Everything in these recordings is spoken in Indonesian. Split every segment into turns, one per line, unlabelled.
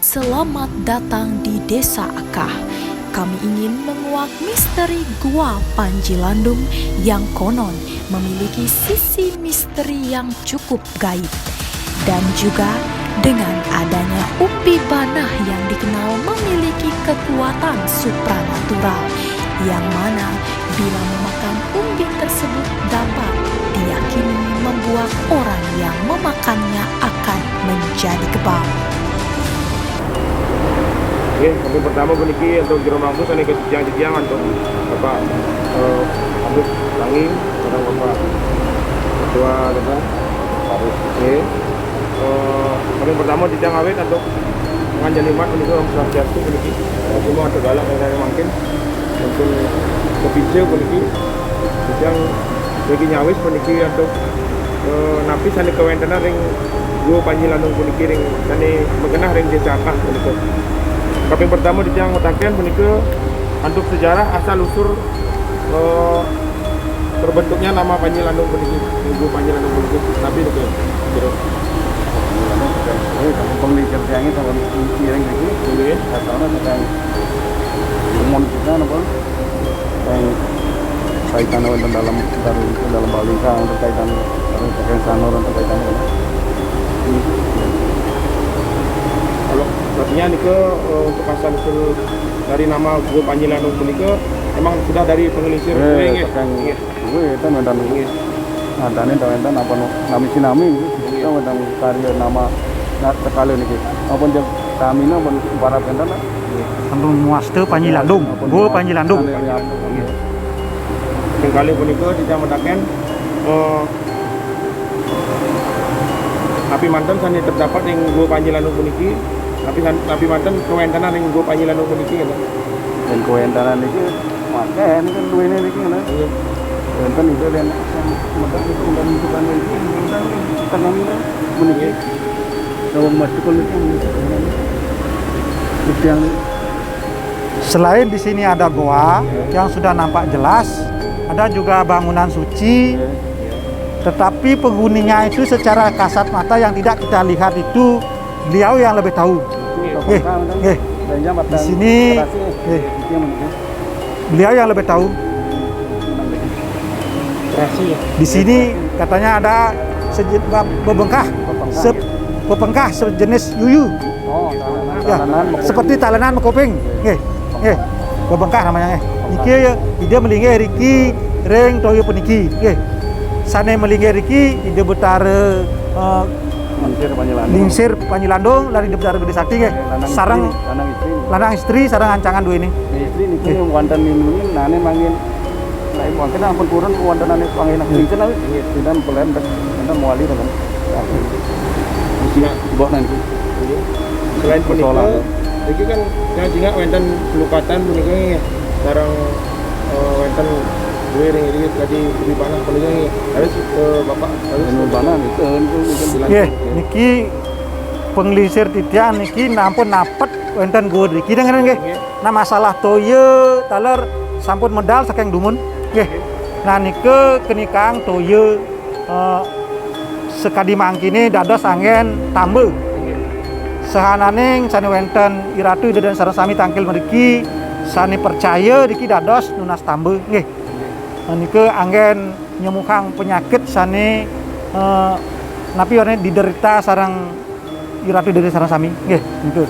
Selamat datang di Desa Akah. Kami ingin menguak misteri Gua Panji Landung yang konon memiliki sisi misteri yang cukup gaib. Dan juga dengan adanya umbi banah yang dikenal memiliki kekuatan supranatural, yang mana bila memakan umbi tersebut dapat diyakini membuat orang yang memakannya akan menjadi kebal.
Oke, kami pertama beniki untuk jero mampus ane ke jejang untuk Bapak Abdul Langi, orang Bapak Ketua Bapak Harus. Oke. Kami pertama jejang awet untuk menganjani mat beniki Om Swastiastu beniki. Semua ada galak dari mungkin untuk kepijau beniki. Jejang bagi nyawis beniki untuk napi sane kewentena ring Gua Panji Landung beniki ring sane mengenah ring Desa Akah beniki. Kaping pertama di Tiang Metaken menika untuk sejarah asal usul terbentuknya nama Panji Landung beniki, Ibu Panji Landung beniki. Tapi itu terus.
Penelitian yang itu tahun kiring lagi, boleh. Tahun tentang umum kita apa? Yang kaitan dengan dalam balita untuk kaitan sanur untuk kaitan
Kalau artinya nika untuk asal usul dari nama Gua Panji Landung menika emang sudah dari pengelisir nggih.
Nggih. Itu mendan nggih. Adane dawentan apa nami sinami itu mendan karya nama sekali niki. Apa dia kamina pun para pendan
Sambung muaste Panji Landung, Gua Panji Landung.
Kali punika tidak mendaken tapi mantan sani terdapat yang Gua Panji Landung puniki, tapi mantan kewentanan yang Gua Panji Landung puniki kan.
Dan kewentanan itu makan kan duene niki kan. Wenten itu dan maka itu undang bukan itu undang tanamnya puniki. Kalau masuk itu yang
Selain di sini ada goa yang sudah nampak jelas, ada juga bangunan suci. Tetapi penghuninya itu secara kasat mata yang tidak kita lihat itu beliau yang lebih tahu. Di sini beliau yang lebih tahu. Di sini katanya ada bebengkah sejenis yuyu. Ya, seperti talenan mekoping. Bebengkah namanya. Iki dia melingkar riki ring toyo puniki. Sane melingkar riki ide betara lingsir Panji Landung lari ide betara Gede Sakti sarang lanang istri sarang ancangan dua ini.
Istri niki wonten minungin nane mangin lain mungkin ampun turun wonten nane pangin lingsir nawi dan pelan dan muali kan. Mesti bawa nanti.
Selain punika, iki kan jangan wonten pelukatan punika sarang wonten dua ring ini tadi lebih banyak punika harus Bapak harus
banyak itu
niki penglisir titian niki nampun napet wonten gua niki dengan nggih. Nah masalah toyo taler sampun medal saking dumun nggih. Nah nike kenikang toyo sekadi mangkini dados angin tambe. Sehananing sani wenten iratu dan sareng sami tangkil mriki sani percaya diki dados nunas tambe nggih. Nike anggen nyemukang penyakit sani napi warne diderita sareng iratu dari sareng sami nggih niku.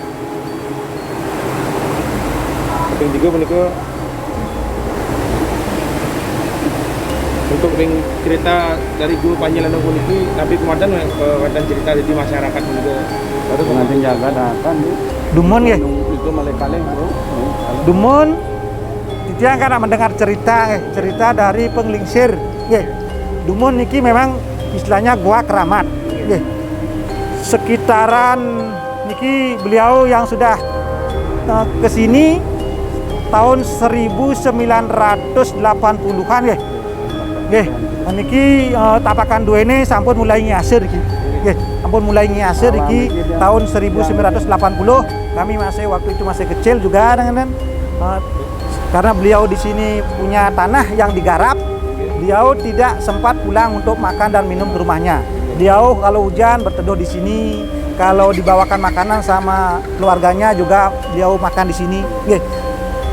Yang juga menika untuk ring cerita dari Gua Panji Landung puniki, tapi kemarin wonten cerita di masyarakat menika.
Baru nanti jaga dakan
Dumun nggih.
itu malih-kalih bro.
Dumun titiang kan mendengar cerita dari penglingsir nggih. Dumun niki memang istilahnya gua keramat nggih. Sekitaran niki beliau yang sudah ke sini tahun 1980-an nggih. Nggih, niki tapakan dua ini sampun mulai nyiasir iki. Nggih, sampun mulai nyiasir iki tahun 1980. Kami waktu itu masih kecil juga dengan karena beliau di sini punya tanah yang digarap. Beliau tidak sempat pulang untuk makan dan minum ke rumahnya. Beliau kalau hujan berteduh di sini, kalau dibawakan makanan sama keluarganya juga beliau makan di sini. Nggih.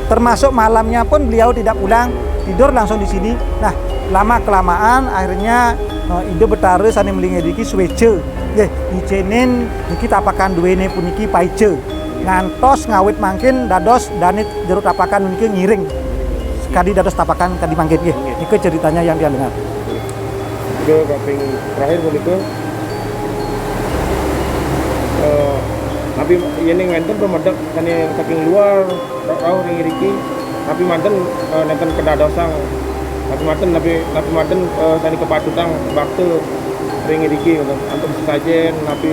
Termasuk malamnya pun beliau tidak pulang, tidur langsung di sini. Nah, lama kelamaan akhirnya ide betare sane melinge diki suwece. Nggih, icenin niki tapakan duwene puniki paice. Ngantos ngawit mangkin dados danit jero tapakan niki ngiring. Kadi dados tapakan kadi mangkin nggih. Niku ceritanya yang dia dengar.
Ke kaping terakhir punika tapi ini ngenten pemedak kane saking luar rauh ring riki tapi manten nenten kedadosang tapi manten tani kepatutang bakte ring riki antum sesajen tapi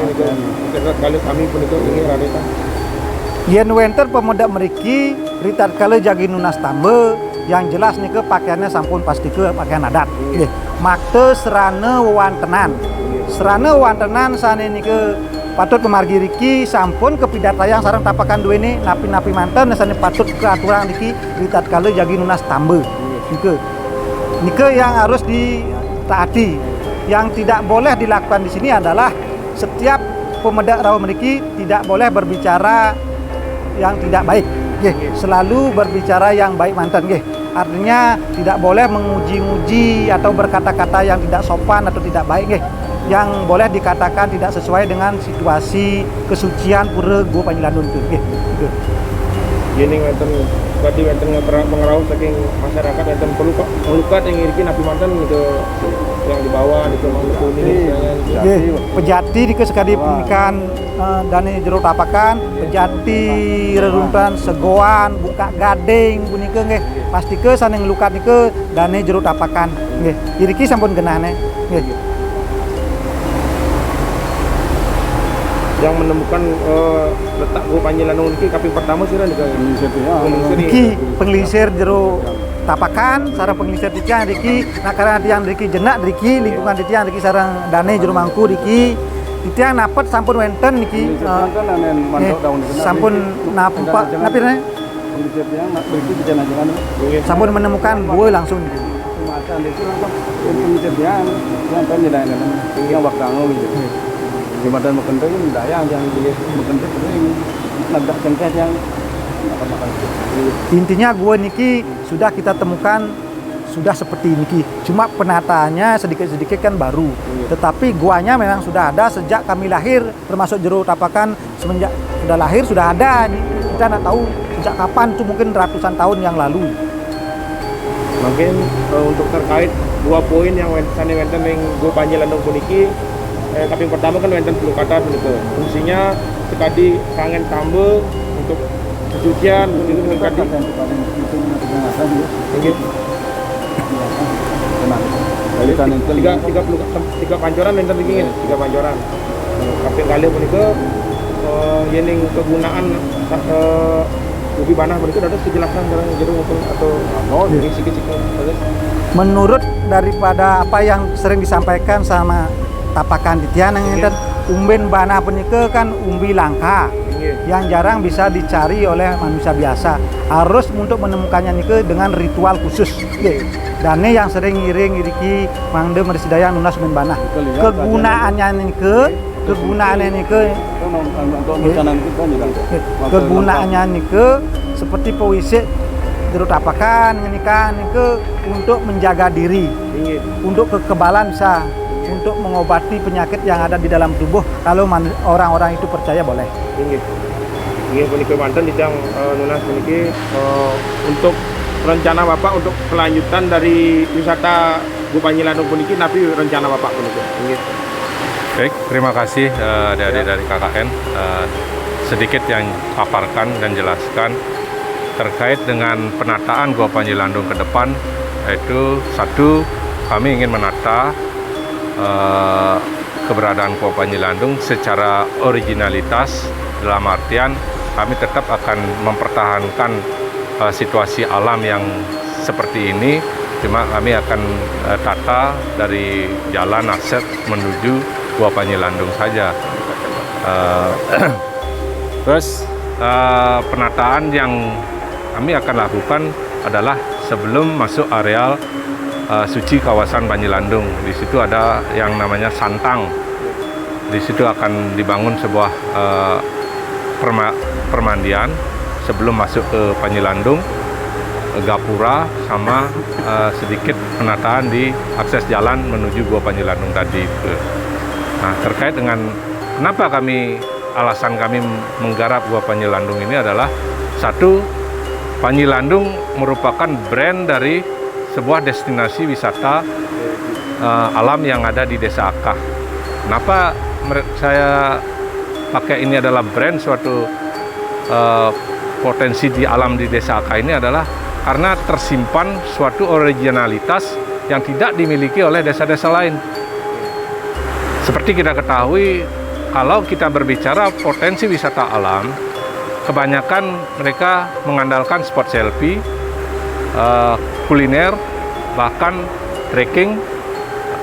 kali kami punika ini radeta
yen wenter pemedak meriki ritat kala jagi nunas tambe yang jelas nike pakaiannya sampun pasti ke pakaian adat. Nggih. Makte serana wewantenan. Serana wewantenan sane nike patut pemargi riki sampun kepidatayang sareng tapakan duwene napi-napi manten sane patut ke aturan riki ritat kala jagi nunas tambe. Nike yang harus ditaati. Yang tidak boleh dilakukan di sini adalah setiap pemedak rawa meriki tidak boleh berbicara yang tidak baik. Selalu berbicara yang baik mantan. Artinya tidak boleh menguji-nguji atau berkata-kata yang tidak sopan atau tidak baik. Yang boleh dikatakan tidak sesuai dengan situasi kesucian pura Gua Panjilandung itu.
Ini wonten tadi wonten pengerau saking masyarakat wonten pelukat yang ngiriki napi mantan itu yang dibawa di kuning
pejati di sekadi pemikan dane jero tapakan pejati reruntuhan segoan buka gading punika nggih pasti ke saneng lukat nike dane jero tapakan nggih iriki sampun genane nggih
yang menemukan letak Gua Panjilandung niki kaping pertama sih nika
penglisir jero tapakan sareng penglisir tiang riki karena tiang riki jenak riki lingkungan tiang riki sareng dane jero mangku riki tiang napet sampun wenten niki sampun napi sampun menemukan buah langsung
Jembatan Mekente ini daya yang Mekente ini nagak cengkeh yang makan.
Intinya gua niki sudah kita temukan sudah seperti niki. Cuma penataannya sedikit-sedikit kan baru. Tetapi guanya memang sudah ada sejak kami lahir termasuk jero tapakan semenjak sudah lahir sudah ada. Kita nggak tahu sejak kapan itu mungkin ratusan tahun yang lalu.
Mungkin untuk terkait 2 poin yang wenten yang Gua Panjilandung puniki kaping pertama kan wenten pelukatan begitu. Fungsinya sekadi kangen tambe untuk kesucian begitu sekadi. Tiga pancoran wenten dingin, 3 pancoran. Kaping kali punika yening kegunaan ubi banah begitu ada kejelasan sekarang jeruk atau sikit-sikit.
Menurut daripada apa yang sering disampaikan sama tapakan di tiang ngenten umben bana punika kan umbi langka yang jarang bisa dicari oleh manusia biasa. Harus untuk menemukannya nike dengan ritual khusus. Dane yang sering ngiring iriki mangde mersidayang nunas umben bana. Kegunaannya nike seperti puisi jero tapakan ngenikah nike untuk menjaga diri. Untuk kekebalan bisa untuk mengobati penyakit yang ada di dalam tubuh kalau orang-orang itu percaya boleh.
Ini puniki manten dijang nunas puniki untuk rencana Bapak untuk kelanjutan dari wisata Gua Panjilandung puniki napi rencana Bapak puniki.
Baik, terima kasih adik-adik dari KKN sedikit yang paparkan dan jelaskan terkait dengan penataan Gua Panjilandung ke depan, yaitu satu kami ingin menata keberadaan Gua Panjilandung secara originalitas dalam artian kami tetap akan mempertahankan situasi alam yang seperti ini, cuma kami akan tata dari jalan akses menuju Gua Panjilandung saja. Terus penataan yang kami akan lakukan adalah sebelum masuk areal suci kawasan Panjilandung. Di situ ada yang namanya santang. di situ akan dibangun sebuah permandian sebelum masuk ke Panjilandung, gapura sama sedikit penataan di akses jalan menuju Gua Panjilandung tadi itu. Nah, terkait dengan kenapa alasan kami menggarap Gua Panjilandung ini adalah satu, Panjilandung merupakan brand dari sebuah destinasi wisata alam yang ada di Desa Akah. Kenapa saya pakai ini adalah brand suatu potensi di alam di Desa Akah ini adalah karena tersimpan suatu originalitas yang tidak dimiliki oleh desa-desa lain. Seperti kita ketahui, kalau kita berbicara potensi wisata alam, kebanyakan mereka mengandalkan spot selfie, kuliner, bahkan trekking,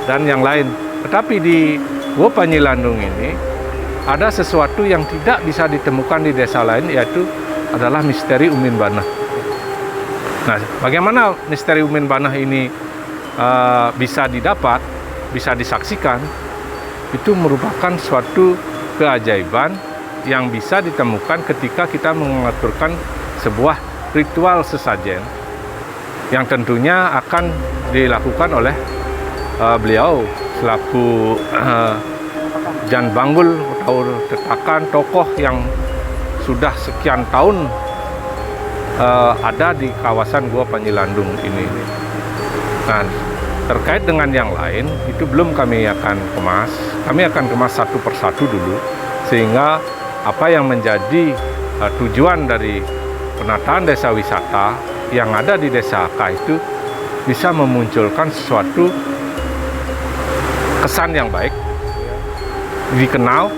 dan yang lain. Tetapi di Gua Panjilandung ini ada sesuatu yang tidak bisa ditemukan di desa lain, yaitu adalah misteri Umin Banah. Nah, bagaimana misteri Umin Banah ini bisa didapat, bisa disaksikan? Itu merupakan suatu keajaiban yang bisa ditemukan ketika kita mengaturkan sebuah ritual sesajen yang tentunya akan dilakukan oleh beliau selaku Jan Banggul atau Tetakan, tokoh yang sudah sekian tahun ada di kawasan Gua Panjilandung ini. Nah, terkait dengan yang lain itu belum kami akan kemas. Kami akan kemas satu persatu dulu, sehingga apa yang menjadi tujuan dari penataan desa wisata yang ada di Desa Akah itu bisa memunculkan sesuatu kesan yang baik, dikenal,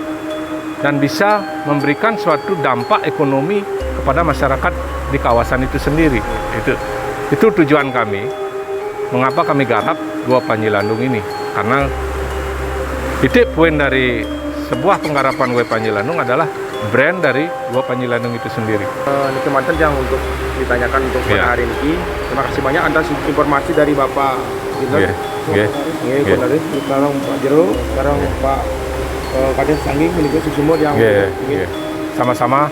dan bisa memberikan suatu dampak ekonomi kepada masyarakat di kawasan itu sendiri. Itu tujuan kami. Mengapa kami garap Gua Panjilandung ini? Karena titik poin dari sebuah penggarapan Gua Panjilandung adalah brand dari Gua Panjilandung itu sendiri.
Ini kemanten yang untuk ditanyakan untuk pada hari ini. Terima kasih banyak atas informasi dari Bapak Ginten. Sekarang Pak Jero, sekarang Pak Kades Sangging menikah Susumur yang
sama-sama.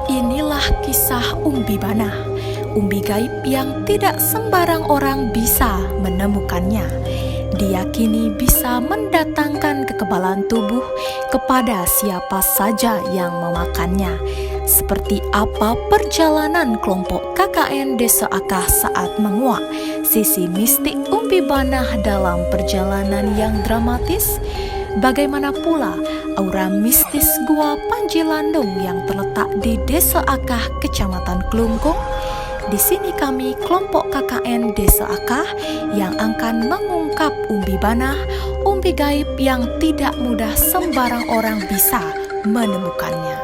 Inilah kisah Umbi Banah, umbi gaib yang tidak sembarang orang bisa menemukannya. Diyakini bisa mendatangkan kekebalan tubuh kepada siapa saja yang memakannya. Seperti apa perjalanan kelompok KKN Desa Akah saat menguak sisi mistik Umbi Banah dalam perjalanan yang dramatis? Bagaimana pula aura mistis Gua Panjilandung yang terletak di Desa Akah, Kecamatan Klungkung? Di sini kami, kelompok KKN Desa Akah, yang akan mengungkap Umbi Banah, umbi gaib yang tidak mudah sembarang orang bisa menemukannya.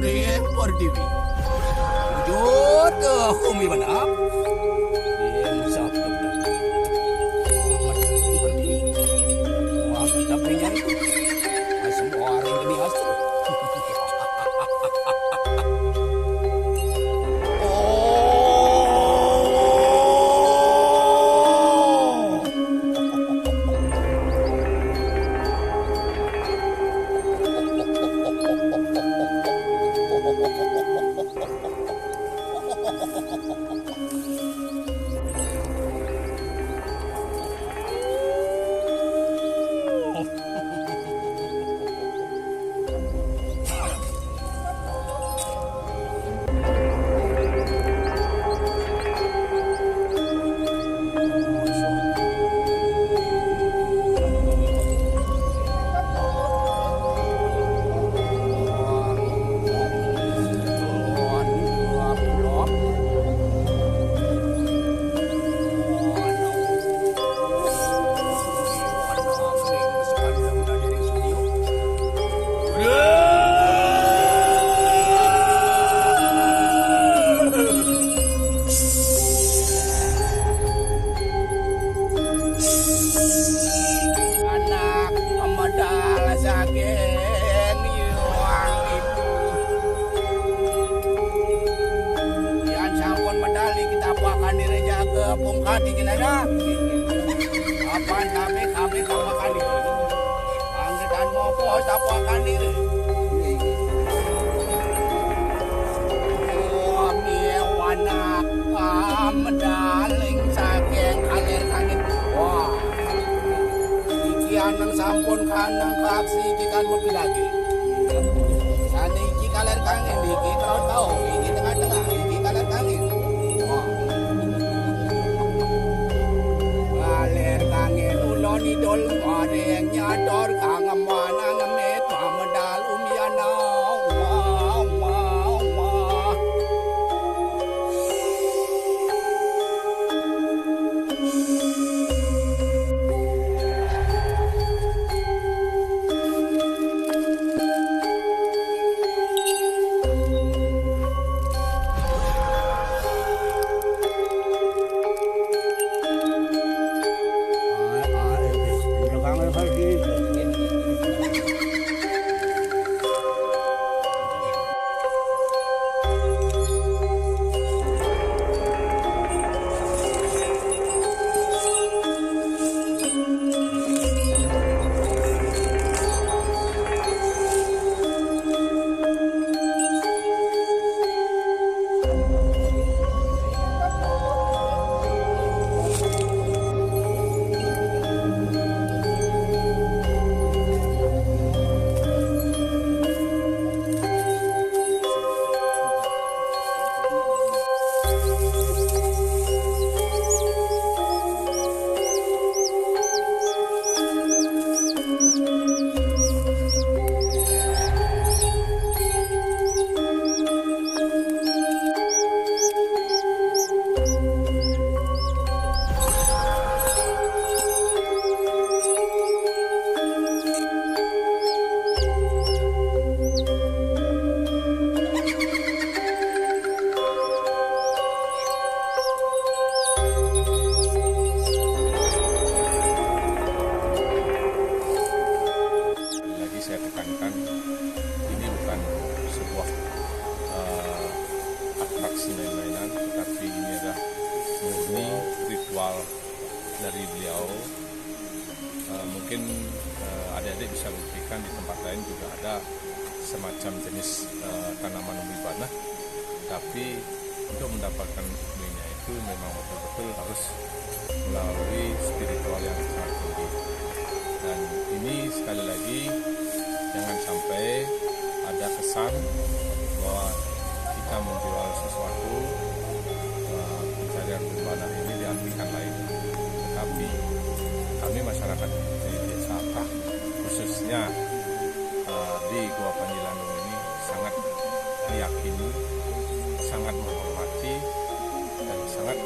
Korea berdiri. Jod kumi mana? Yang sabtu dah. Berdiri. Wah, tapi nyari. Semua orang ini asal. Pungkati kinada apa nabe kami kawakan itu angkatan mopo tapakan diri wana medaling saking kalir kangin wah ikian nang sampun kanang kaksi kikan mopi lagi sani iki kalir kangin iki tau iki tengah-tengah iki kalir kangin ulon idol mareng nyador kang manang met medal umiana dari beliau. Mungkin adik-adik bisa buktikan di tempat lain juga ada semacam jenis tanaman umbi panah, tapi untuk mendapatkan umbinya itu memang betul-betul harus melalui spiritual yang sangat tinggi. Dan ini sekali lagi jangan sampai ada kesan bahwa kita menjual sesuatu, pencarian umbi panah ini diartikan lain. Tetapi kami masyarakat di Desa Akah, khususnya di Gua Panji Landung ini sangat meyakini, sangat menghormati dan sangat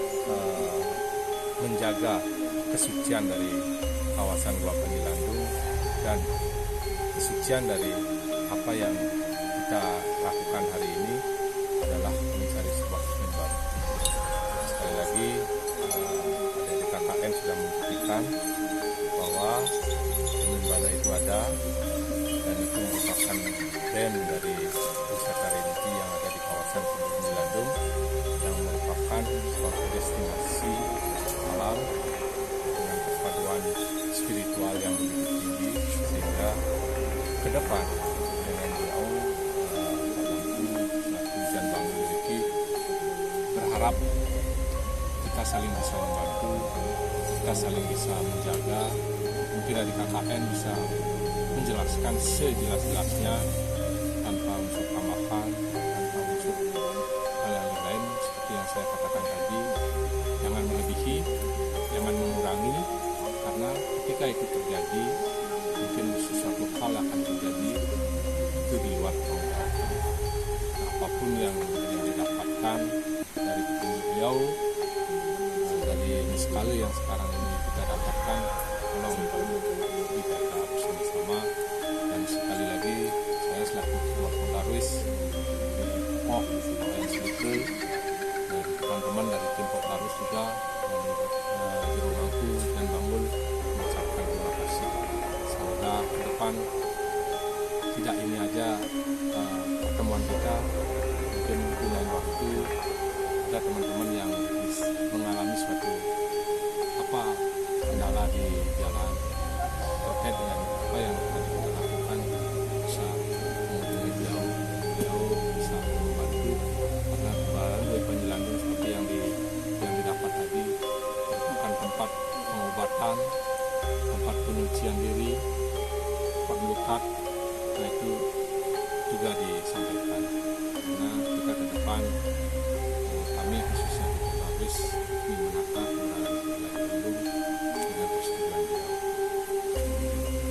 menjaga kesucian dari kawasan Gua Panji Landung dan kesucian dari apa yang
kita lakukan hari ini adalah mencari sebuah Umen baru. Sekali lagi, adik KKN sudah membuktikan bahwa Umen Bana itu ada, dan itu merupakan brand dari wisata religi yang ada di kawasan Panji Landung, yang merupakan suatu destinasi alam dengan perpaduan spiritual yang begitu tinggi, sehingga ke depan dengan beliau selaku Jan Bangun Miliki berharap kita saling bisa membantu, kita saling bisa menjaga. Mungkin dari KKN bisa menjelaskan sejelas-jelasnya tanpa unsur tambahan, tanpa unsur hal-hal lain seperti yang saya katakan tadi. Jangan melebihi, jangan mengurangi, karena ketika itu terjadi mungkin sesuatu hal akan terjadi itu di luar tanggung. Apapun yang didapatkan dari petunjuk beliau, dari miskale yang sekarang ini kita dapatkan, tolong dijaga bersama-sama. Dan sekali lagi saya selaku ketua Pengdarwis dan Selike dan teman-teman dari tim Pengdarwis juga dari Jero Mangku dan Banggul mengucapkan terima kasih. Semoga ke depan tidak ini aja pertemuan kita, mungkin di lain waktu ada teman-teman yang mengalami suatu kendala di jalan terkait dengan apa yang tadi kita lakukan, bisa menghubungi beliau bisa membantu, karena kebalan dari Panji Landung seperti yang didapat tadi merupakan tempat pengobatan, tempat penyucian diri, tempat melukat. Nah, itu juga disampaikan, karena kita ke depan kami khususnya di Pengdarwis ingin menata keberadaan Panji Landung dengan persetujuan beliau.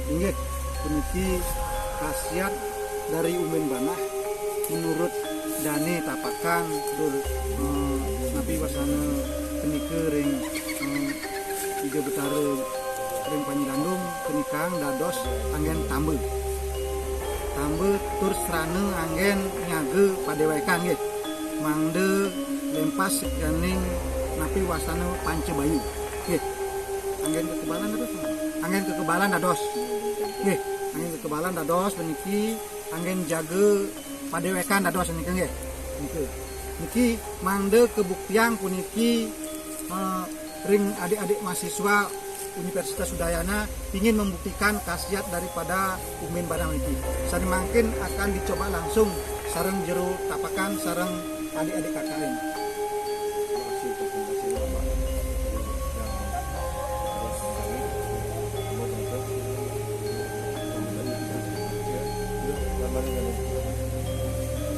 Ingat, puniki khasiat dari Umen Bana menurut Dani Tapakan dur Nabi Wasana kenike ring tiga betara ring Panji Landung kenikang dados angin tambe tur serane angin nyage padewekan nggih mangde lempas ganing Nabi Wasana Pancebayu nggih angin kekebalan terus angin kekebalan dados nggih angin kekebalan dados puniki angin jaga padewekan dados niki nggih niki mangde kebuktian puniki ring adik-adik mahasiswa Universitas Udayana ingin membuktikan khasiat daripada Umen Bana niki. Sari mungkin akan dicoba langsung sareng Jero Tapakan sareng adik-adik KKN.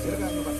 Silakan Pak.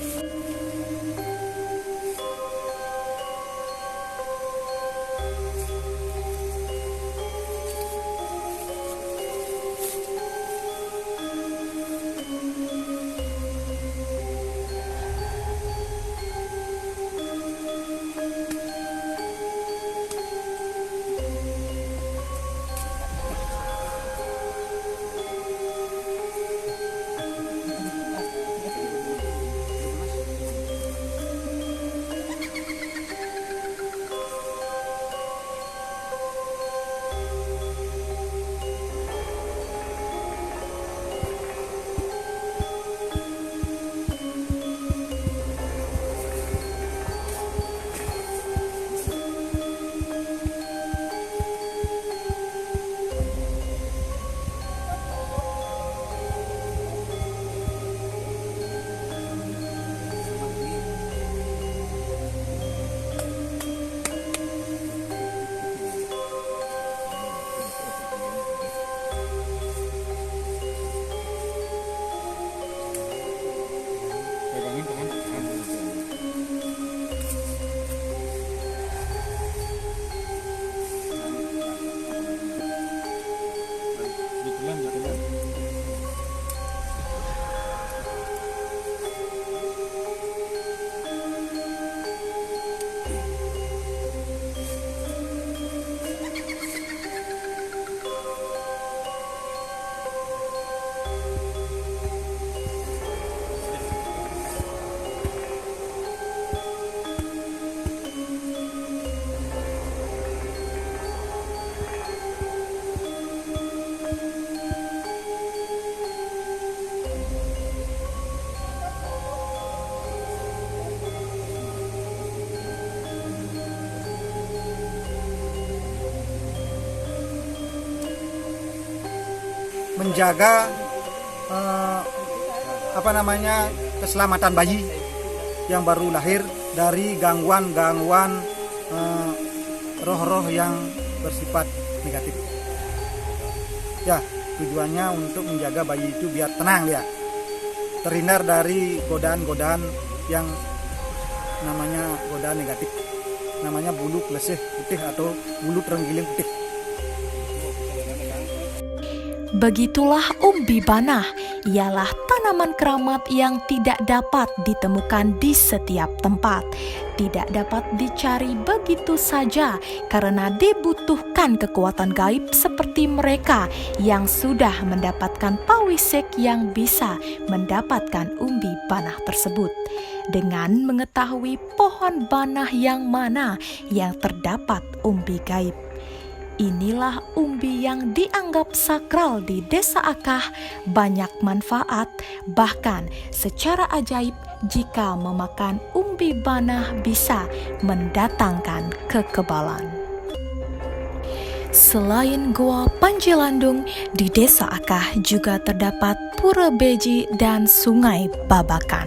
menjaga keselamatan bayi yang baru lahir dari gangguan-gangguan roh-roh yang bersifat negatif. Ya, tujuannya untuk menjaga bayi itu biar tenang dia, terhindar dari godaan-godaan yang namanya godaan negatif, namanya bulu klesih putih atau bulu terenggiling putih.
Begitulah umbi banah, ialah tanaman keramat yang tidak dapat ditemukan di setiap tempat. Tidak dapat dicari begitu saja karena dibutuhkan kekuatan gaib seperti mereka yang sudah mendapatkan pawisek yang bisa mendapatkan umbi banah tersebut. Dengan mengetahui pohon banah yang mana yang terdapat umbi gaib. Inilah umbi yang dianggap sakral di Desa Akah, banyak manfaat, bahkan secara ajaib jika memakan umbi banah bisa mendatangkan kekebalan. Selain Goa Panjilandung, di Desa Akah juga terdapat Pura Beji dan Sungai Babakan.